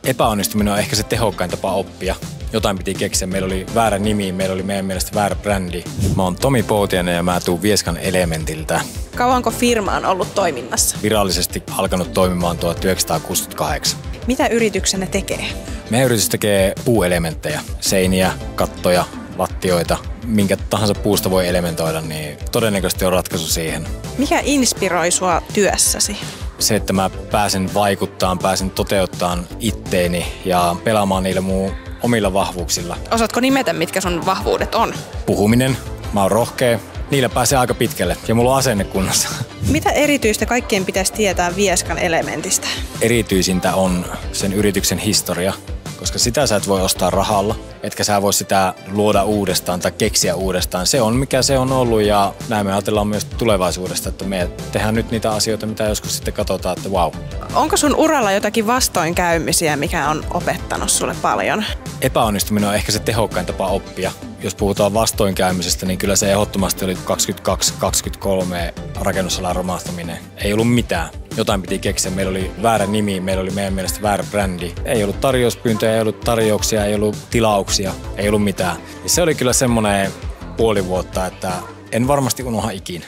Epäonnistuminen on ehkä se tehokkain tapa oppia. Jotain piti keksiä. Meillä oli väärä nimi, meillä oli meidän mielestä väärä brändi. Mä oon Tomi Poutiainen ja mä tuun Vieskan Elementiltä. Kauanko firma on ollut toiminnassa? Virallisesti alkanut toimimaan 1968. Mitä yrityksenne tekee? Meidän yritys tekee puuelementtejä, seiniä, kattoja, lattioita. Minkä tahansa puusta voi elementoida, niin todennäköisesti on ratkaisu siihen. Mikä inspiroi sua työssäsi? Se, että mä pääsen vaikuttamaan, pääsen toteuttamaan itteeni ja pelaamaan niillä mun omilla vahvuuksilla. Osaatko nimetä, mitkä sun vahvuudet on? Puhuminen, mä oon rohkea, niillä pääsee aika pitkälle ja mulla on asenne kunnossa. Mitä erityistä kaikkien pitäisi tietää Vieskan Elementistä? Erityisintä on sen yrityksen historia, koska sitä sä et voi ostaa rahalla, etkä sä voi sitä luoda uudestaan tai keksiä uudestaan. Se on mikä se on ollut ja näin me ajatellaan myös tulevaisuudesta, että me tehdään nyt niitä asioita, mitä joskus sitten katsotaan, että vau. Onko sun uralla jotakin vastoinkäymisiä, mikä on opettanut sulle paljon? Epäonnistuminen on ehkä se tehokkain tapa oppia. Jos puhutaan vastoinkäymisestä, niin kyllä se ehdottomasti oli 22-23 rakennusalan romahtaminen. Ei ollut mitään. Jotain piti keksiä. Meillä oli väärä nimi, meillä oli meidän mielestä väärä brändi. Ei ollut tarjouspyyntöjä, ei ollut tarjouksia, ei ollut tilauksia, ei ollut mitään. Ja se oli kyllä semmoinen puoli vuotta, että en varmasti unohda ikinä.